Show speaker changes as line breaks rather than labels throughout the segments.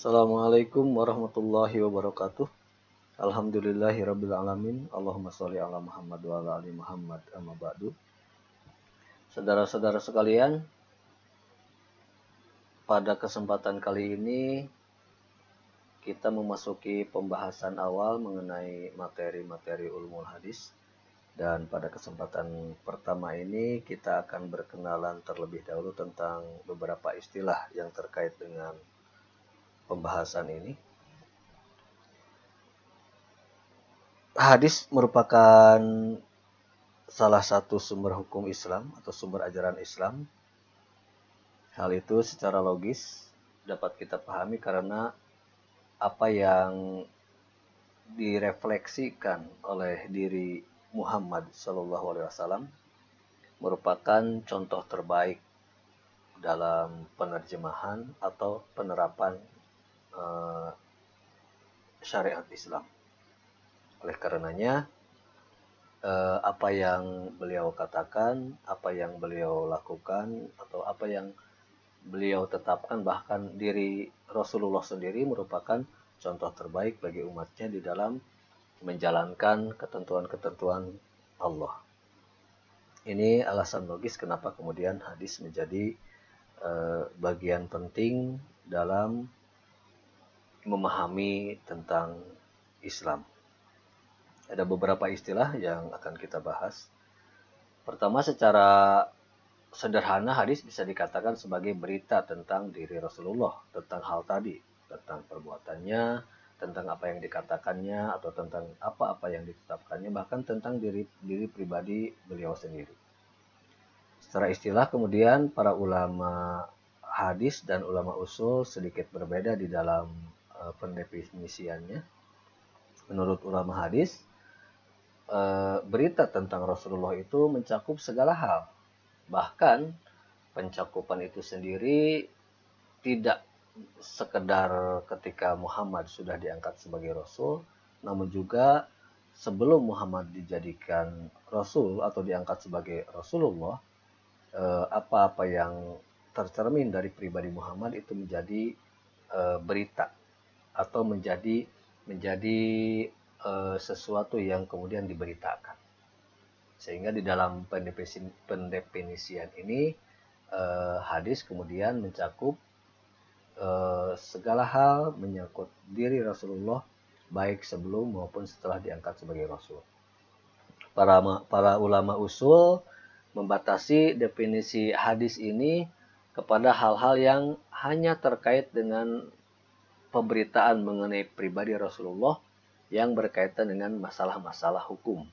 Assalamualaikum warahmatullahi wabarakatuh. Alhamdulillahirabbil alamin. Allahumma sholli ala Muhammad wa ala ali Muhammad amma ba'du. Saudara-saudara sekalian, pada kesempatan kali ini kita memasuki pembahasan awal mengenai materi-materi ulumul hadis. Dan pada kesempatan pertama ini kita akan berkenalan terlebih dahulu tentang beberapa istilah yang terkait dengan pembahasan ini. Hadis merupakan salah satu sumber hukum Islam atau sumber ajaran Islam. Hal itu secara logis dapat kita pahami karena apa yang direfleksikan oleh diri Muhammad SAW merupakan contoh terbaik dalam penerjemahan atau penerapan syariat Islam. Oleh karenanya, apa yang beliau katakan, apa yang beliau lakukan, atau apa yang beliau tetapkan, bahkan diri Rasulullah sendiri merupakan contoh terbaik bagi umatnya di dalam menjalankan ketentuan-ketentuan Allah. Ini alasan logis kenapa kemudian hadis menjadi bagian penting dalam memahami tentang Islam. Ada beberapa istilah yang akan kita bahas. Pertama, secara sederhana hadis bisa dikatakan sebagai berita tentang diri Rasulullah, tentang hal tadi, tentang perbuatannya, tentang apa yang dikatakannya, atau tentang apa-apa yang ditetapkannya, bahkan tentang diri pribadi beliau sendiri. Secara istilah kemudian para ulama hadis dan ulama usul sedikit berbeda di dalam pendefinisiannya. Menurut ulama hadis, berita tentang Rasulullah itu mencakup segala hal. Bahkan pencakupan itu sendiri tidak sekedar ketika Muhammad sudah diangkat sebagai Rasul, namun juga sebelum Muhammad dijadikan Rasul atau diangkat sebagai Rasulullah, apa-apa yang tercermin dari pribadi Muhammad itu menjadi berita atau menjadi sesuatu yang kemudian diberitakan. Sehingga di dalam pendefinisian ini hadis kemudian mencakup segala hal menyangkut diri Rasulullah baik sebelum maupun setelah diangkat sebagai Rasul. Para ulama usul membatasi definisi hadis ini kepada hal-hal yang hanya terkait dengan pemberitaan mengenai pribadi Rasulullah yang berkaitan dengan masalah-masalah hukum.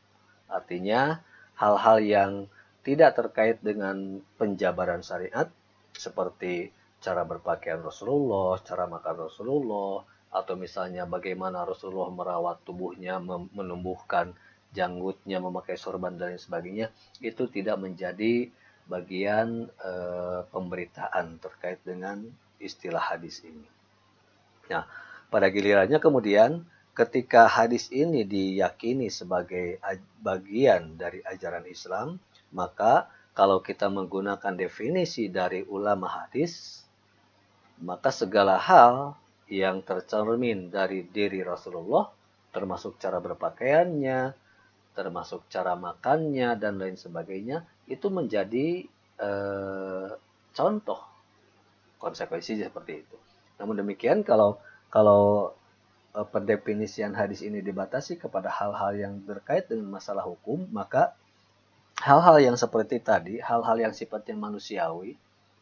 Artinya hal-hal yang tidak terkait dengan penjabaran syariat seperti cara berpakaian Rasulullah, cara makan Rasulullah, atau misalnya bagaimana Rasulullah merawat tubuhnya, menumbuhkan janggutnya, memakai sorban dan lain sebagainya, itu tidak menjadi bagian pemberitaan terkait dengan istilah hadis ini. Nah, pada gilirannya kemudian ketika hadis ini diyakini sebagai bagian dari ajaran Islam, maka kalau kita menggunakan definisi dari ulama hadis, maka segala hal yang tercermin dari diri Rasulullah, termasuk cara berpakaiannya, termasuk cara makannya, dan lain sebagainya, itu menjadi contoh konsekuensinya seperti itu. Namun demikian, kalau pendefinisian hadis ini dibatasi kepada hal-hal yang terkait dengan masalah hukum, maka hal-hal yang seperti tadi, hal-hal yang sifatnya manusiawi,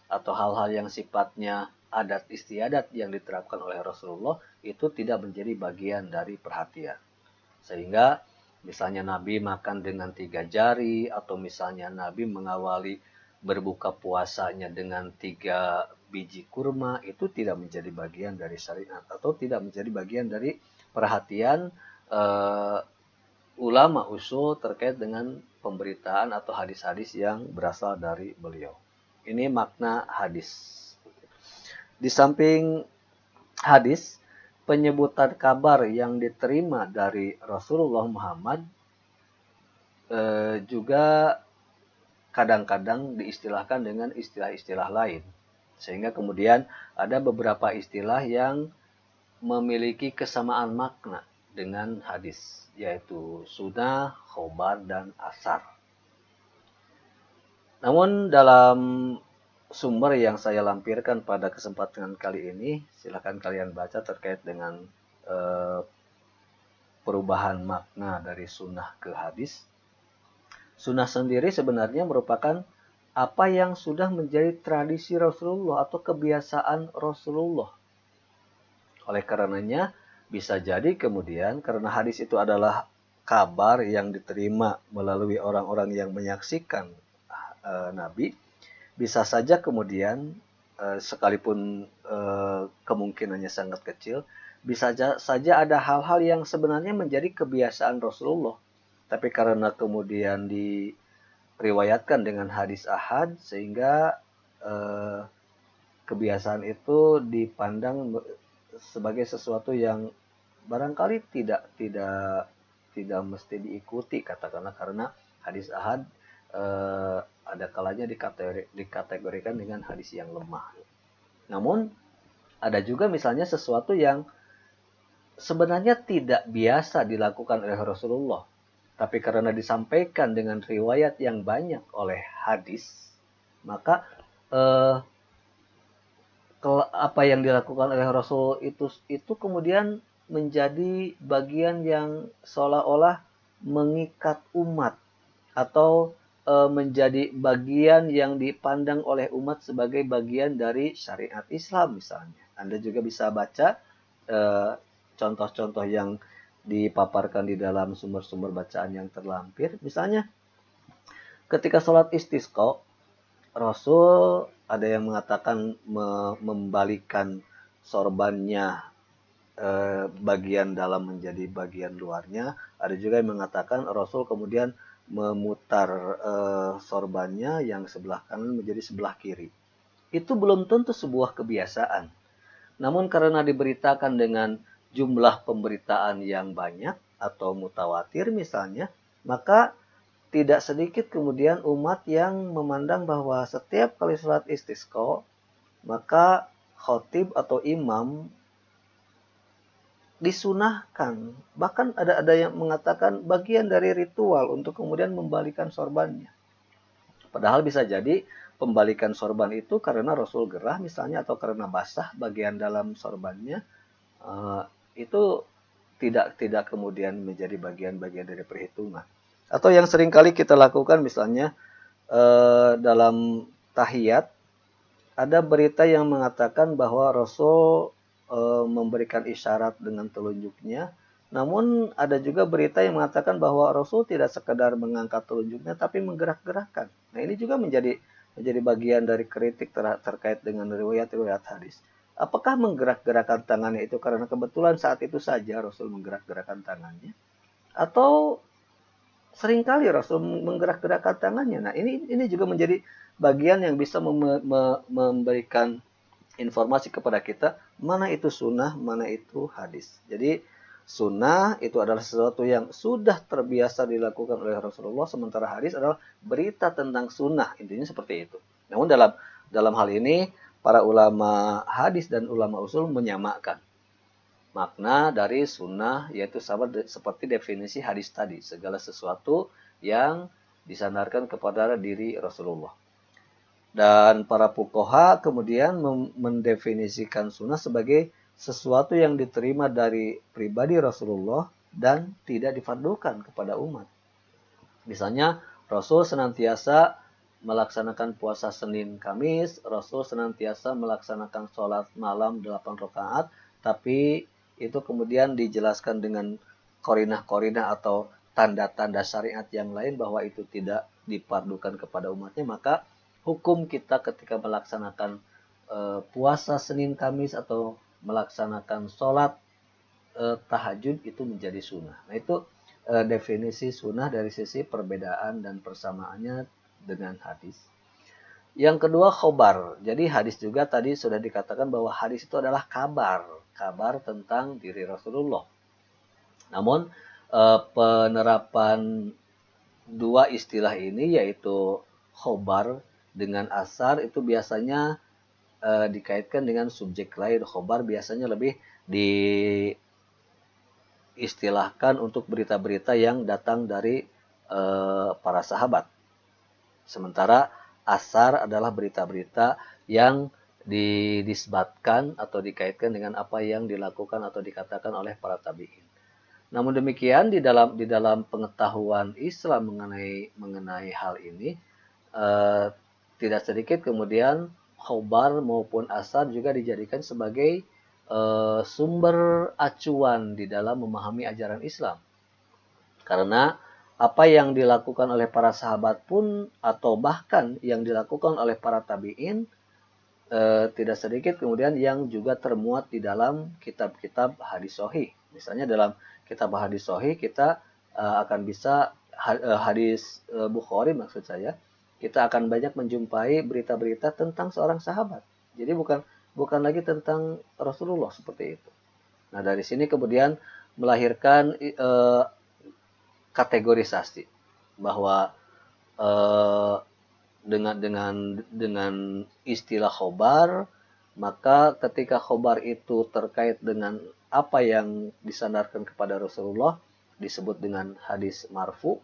atau hal-hal yang sifatnya adat istiadat yang diterapkan oleh Rasulullah, itu tidak menjadi bagian dari perhatian. Sehingga misalnya Nabi makan dengan 3 jari, atau misalnya Nabi mengawali berbuka puasanya dengan 3 biji kurma, itu tidak menjadi bagian dari syariat atau tidak menjadi bagian dari perhatian ulama usul terkait dengan pemberitaan atau hadis-hadis yang berasal dari beliau. Ini makna hadis. Di samping hadis, penyebutan kabar yang diterima dari Rasulullah Muhammad juga kadang-kadang diistilahkan dengan istilah-istilah lain. Sehingga kemudian ada beberapa istilah yang memiliki kesamaan makna dengan hadis, yaitu sunnah, khobar, dan asar. Namun dalam sumber yang saya lampirkan pada kesempatan kali ini, silakan kalian baca terkait dengan perubahan makna dari sunnah ke hadis. Sunnah sendiri sebenarnya merupakan apa yang sudah menjadi tradisi Rasulullah atau kebiasaan Rasulullah. Oleh karenanya, bisa jadi kemudian karena hadis itu adalah kabar yang diterima melalui orang-orang yang menyaksikan Nabi, bisa saja kemudian sekalipun kemungkinannya sangat kecil, bisa saja ada hal-hal yang sebenarnya menjadi kebiasaan Rasulullah. Tapi karena kemudian diriwayatkan dengan hadis ahad, sehingga kebiasaan itu dipandang sebagai sesuatu yang barangkali tidak mesti diikuti, katakanlah karena hadis ahad ada kalanya dikategorikan dengan hadis yang lemah. Namun ada juga misalnya sesuatu yang sebenarnya tidak biasa dilakukan oleh Rasulullah, tapi karena disampaikan dengan riwayat yang banyak oleh hadis, maka apa yang dilakukan oleh Rasul itu kemudian menjadi bagian yang seolah-olah mengikat umat atau menjadi bagian yang dipandang oleh umat sebagai bagian dari syariat Islam misalnya. Anda juga bisa baca contoh-contoh yang dipaparkan di dalam sumber-sumber bacaan yang terlampir. Misalnya ketika sholat istisqa, Rasul ada yang mengatakan membalikan sorbannya bagian dalam menjadi bagian luarnya. Ada juga yang mengatakan Rasul kemudian memutar sorbannya yang sebelah kanan menjadi sebelah kiri. Itu belum tentu sebuah kebiasaan. Namun karena diberitakan dengan jumlah pemberitaan yang banyak atau mutawatir misalnya, maka tidak sedikit kemudian umat yang memandang bahwa setiap kali sholat istisqa, maka khotib atau imam disunahkan. Bahkan ada yang mengatakan bagian dari ritual untuk kemudian membalikan sorbannya. Padahal bisa jadi pembalikan sorban itu karena Rasul gerah misalnya, atau karena basah bagian dalam sorbannya, itu tidak kemudian menjadi bagian-bagian dari perhitungan. Atau yang seringkali kita lakukan misalnya dalam tahiyat, ada berita yang mengatakan bahwa Rasul memberikan isyarat dengan telunjuknya. Namun ada juga berita yang mengatakan bahwa Rasul tidak sekedar mengangkat telunjuknya tapi menggerak-gerakkan. Nah, ini juga menjadi bagian dari kritik terkait dengan riwayat-riwayat hadis. Apakah menggerak-gerakkan tangannya itu karena kebetulan saat itu saja Rasul menggerak-gerakkan tangannya? Atau seringkali Rasul menggerak-gerakkan tangannya? Nah, ini juga menjadi bagian yang bisa memberikan informasi kepada kita mana itu sunnah, mana itu hadis. Jadi sunnah itu adalah sesuatu yang sudah terbiasa dilakukan oleh Rasulullah, sementara hadis adalah berita tentang sunnah. Intinya seperti itu. Namun dalam hal ini para ulama hadis dan ulama usul menyamakan makna dari sunnah, yaitu sama seperti definisi hadis tadi, segala sesuatu yang disandarkan kepada diri Rasulullah. Dan para fuqaha kemudian mendefinisikan sunnah sebagai sesuatu yang diterima dari pribadi Rasulullah dan tidak difardukan kepada umat. Misalnya Rasul senantiasa melaksanakan puasa Senin Kamis, Rasul senantiasa melaksanakan sholat malam 8 rakaat, tapi itu kemudian dijelaskan dengan korinah-korinah atau tanda-tanda syariat yang lain bahwa itu tidak difardukan kepada umatnya, maka hukum kita ketika melaksanakan puasa Senin Kamis atau melaksanakan sholat tahajud itu menjadi sunnah. Nah, itu definisi sunnah dari sisi perbedaan dan persamaannya dengan hadis. Yang kedua, khobar. Jadi hadis juga tadi sudah dikatakan bahwa hadis itu adalah kabar tentang diri Rasulullah. Namun penerapan dua istilah ini, yaitu khobar dengan asar, itu biasanya dikaitkan dengan subjek lain. Khobar biasanya lebih diistilahkan untuk berita-berita yang datang dari para sahabat. Sementara asar adalah berita-berita yang didisbatkan atau dikaitkan dengan apa yang dilakukan atau dikatakan oleh para tabi'in. Namun demikian di dalam pengetahuan Islam mengenai hal ini eh, tidak sedikit kemudian khobar maupun asar juga dijadikan sebagai sumber acuan di dalam memahami ajaran Islam. Karena apa yang dilakukan oleh para sahabat pun atau bahkan yang dilakukan oleh para tabi'in tidak sedikit kemudian yang juga termuat di dalam kitab-kitab hadis sahih. Misalnya dalam kitab hadis sahih kita akan bisa hadis Bukhari maksud saya, kita akan banyak menjumpai berita-berita tentang seorang sahabat. Jadi bukan lagi tentang Rasulullah seperti itu. Nah, dari sini kemudian melahirkan kategorisasi bahwa eh, dengan istilah khobar, maka ketika khobar itu terkait dengan apa yang disandarkan kepada Rasulullah disebut dengan hadis marfu,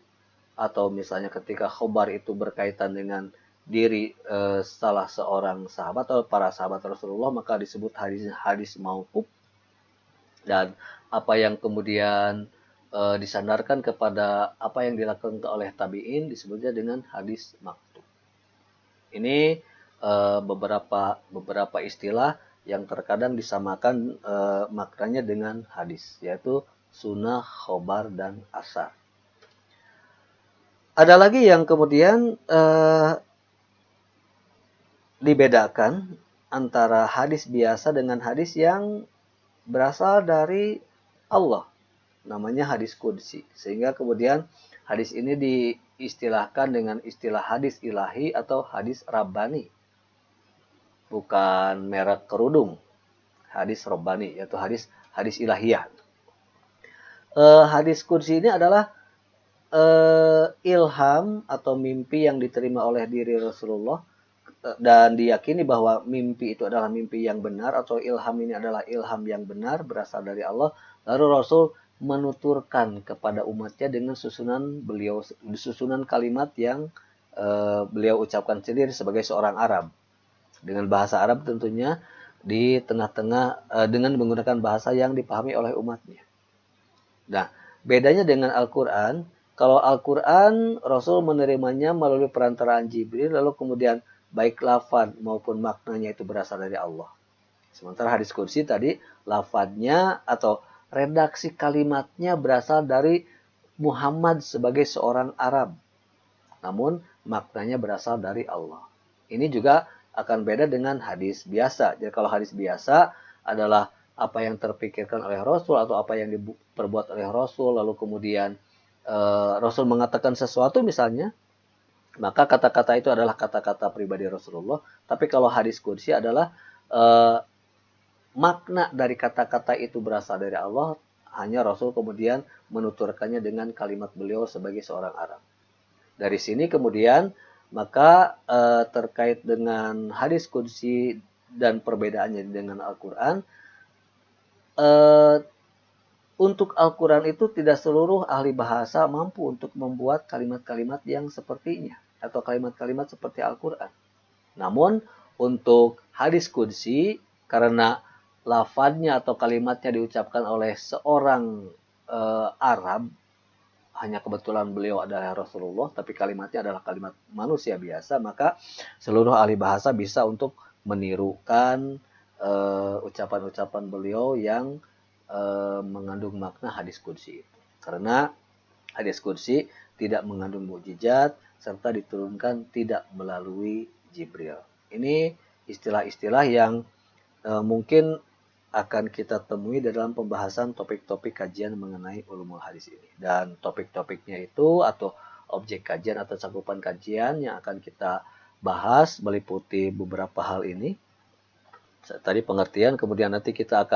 atau misalnya ketika khobar itu berkaitan dengan diri salah seorang sahabat atau para sahabat Rasulullah maka disebut hadis mauquf, dan apa yang kemudian disandarkan kepada apa yang dilakukan oleh tabi'in disebutnya dengan hadis maktub. Ini beberapa istilah yang terkadang disamakan maknanya dengan hadis, yaitu sunnah, khobar, dan asar. Ada lagi yang kemudian dibedakan antara hadis biasa dengan hadis yang berasal dari Allah. Namanya hadis qudsi. Sehingga kemudian hadis ini diistilahkan dengan istilah hadis ilahi atau hadis rabbani. Bukan merek kerudung. Hadis rabbani, yaitu hadis ilahiyah. Hadis qudsi ini adalah ilham atau mimpi yang diterima oleh diri Rasulullah dan diyakini bahwa mimpi itu adalah mimpi yang benar atau ilham ini adalah ilham yang benar berasal dari Allah. Lalu Rasul menuturkan kepada umatnya dengan susunan kalimat yang beliau ucapkan sendiri sebagai seorang Arab dengan bahasa Arab tentunya di tengah-tengah dengan menggunakan bahasa yang dipahami oleh umatnya. Nah, bedanya dengan Al-Quran, kalau Al-Quran Rasul menerimanya melalui perantaraan Jibril lalu kemudian baik lafaz maupun maknanya itu berasal dari Allah. Sementara hadis qudsi tadi lafadznya atau redaksi kalimatnya berasal dari Muhammad sebagai seorang Arab. Namun maknanya berasal dari Allah. Ini juga akan beda dengan hadis biasa. Jadi kalau hadis biasa adalah apa yang terpikirkan oleh Rasul atau apa yang diperbuat oleh Rasul, lalu kemudian Rasul mengatakan sesuatu misalnya, maka kata-kata itu adalah kata-kata pribadi Rasulullah. Tapi kalau hadis qudsi adalah makna dari kata-kata itu berasal dari Allah, hanya Rasul kemudian menuturkannya dengan kalimat beliau sebagai seorang Arab. Dari sini kemudian maka terkait dengan hadis qudsi dan perbedaannya dengan Al-Quran, untuk Al-Quran itu tidak seluruh ahli bahasa mampu untuk membuat kalimat-kalimat yang sepertinya atau kalimat-kalimat seperti Al-Quran. Namun untuk hadis qudsi karena lafadznya atau kalimatnya diucapkan oleh seorang Arab, hanya kebetulan beliau adalah Rasulullah, tapi kalimatnya adalah kalimat manusia biasa, maka seluruh ahli bahasa bisa untuk menirukan ucapan-ucapan beliau yang mengandung makna hadis qudsi. Karena hadis qudsi tidak mengandung mukjizat serta diturunkan tidak melalui Jibril. Ini istilah-istilah yang mungkin akan kita temui dalam pembahasan topik-topik kajian mengenai ulumul hadis ini. Dan topik-topiknya itu atau objek kajian atau cakupan kajian yang akan kita bahas meliputi beberapa hal ini. Tadi pengertian, kemudian nanti kita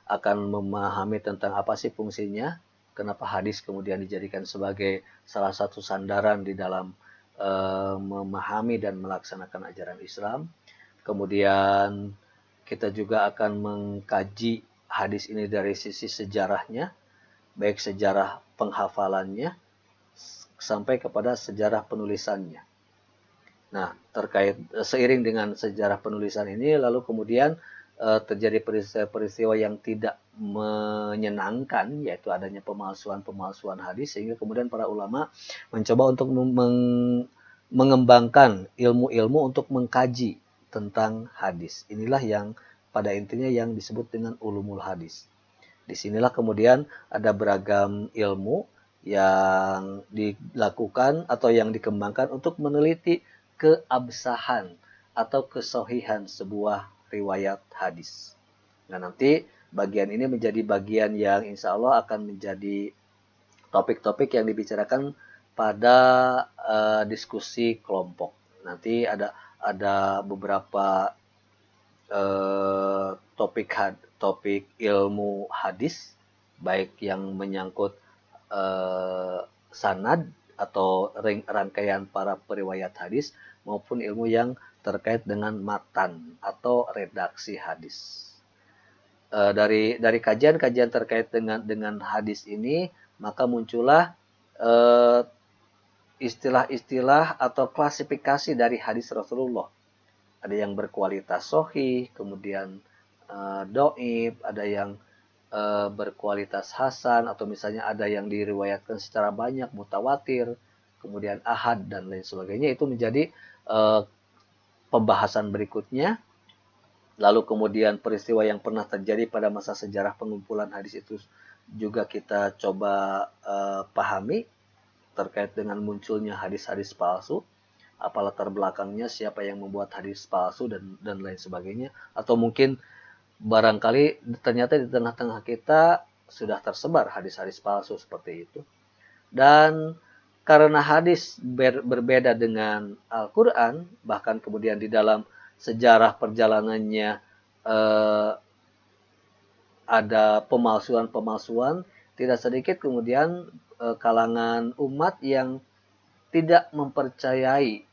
akan memahami tentang apa sih fungsinya, kenapa hadis kemudian dijadikan sebagai salah satu sandaran di dalam memahami dan melaksanakan ajaran Islam. Kemudian kita juga akan mengkaji hadis ini dari sisi sejarahnya, baik sejarah penghafalannya sampai kepada sejarah penulisannya. Nah, seiring dengan sejarah penulisan ini, lalu kemudian terjadi peristiwa-peristiwa yang tidak menyenangkan, yaitu adanya pemalsuan-pemalsuan hadis, sehingga kemudian para ulama mencoba untuk mengembangkan ilmu-ilmu untuk mengkaji tentang hadis. Inilah yang pada intinya yang disebut dengan ulumul hadis. Disinilah kemudian ada beragam ilmu yang dilakukan atau yang dikembangkan untuk meneliti keabsahan atau kesohihan sebuah riwayat hadis. Nah, nanti bagian ini menjadi bagian yang insya Allah akan menjadi topik-topik yang dibicarakan pada diskusi kelompok. Nanti ada beberapa topik ilmu hadis, baik yang menyangkut sanad atau rangkaian para periwayat hadis, maupun ilmu yang terkait dengan matan atau redaksi hadis. Dari kajian-kajian terkait dengan hadis ini, maka muncullah istilah-istilah atau klasifikasi dari hadis Rasulullah. Ada yang berkualitas sahih, kemudian doib, ada yang berkualitas hasan, atau misalnya ada yang diriwayatkan secara banyak, mutawatir, kemudian ahad, dan lain sebagainya. Itu menjadi pembahasan berikutnya. Lalu kemudian peristiwa yang pernah terjadi pada masa sejarah pengumpulan hadis itu juga kita coba pahami terkait dengan munculnya hadis-hadis palsu. Apa latar belakangnya, siapa yang membuat hadis palsu, dan lain sebagainya. Atau mungkin barangkali ternyata di tengah-tengah kita sudah tersebar hadis-hadis palsu seperti itu. Dan karena hadis berbeda dengan Al-Quran, bahkan kemudian di dalam sejarah perjalanannya ada pemalsuan-pemalsuan, tidak sedikit kemudian kalangan umat yang tidak mempercayai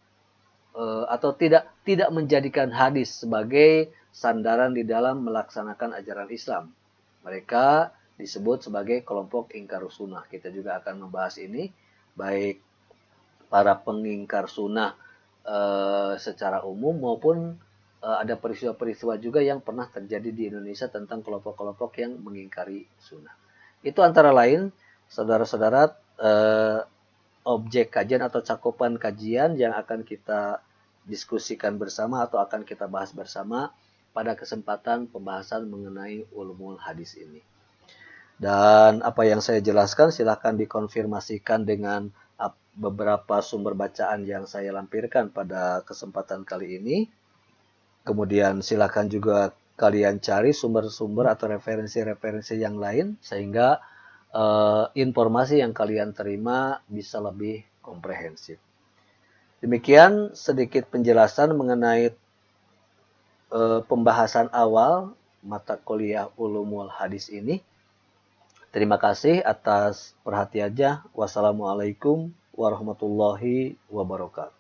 atau tidak menjadikan hadis sebagai sandaran di dalam melaksanakan ajaran Islam. Mereka disebut sebagai kelompok ingkar sunnah. Kita juga akan membahas ini, baik para pengingkar sunnah secara umum maupun ada peristiwa-peristiwa juga yang pernah terjadi di Indonesia tentang kelompok-kelompok yang mengingkari sunnah. Itu antara lain, saudara-saudara, objek kajian atau cakupan kajian yang akan kita diskusikan bersama atau akan kita bahas bersama pada kesempatan pembahasan mengenai ulumul hadis ini. Dan apa yang saya jelaskan silahkan dikonfirmasikan dengan beberapa sumber bacaan yang saya lampirkan pada kesempatan kali ini. Kemudian silahkan juga kalian cari sumber-sumber atau referensi-referensi yang lain sehingga informasi yang kalian terima bisa lebih komprehensif. Demikian sedikit penjelasan mengenai pembahasan awal mata kuliah ulumul hadis ini. Terima kasih atas perhatiannya. Wassalamualaikum warahmatullahi wabarakatuh.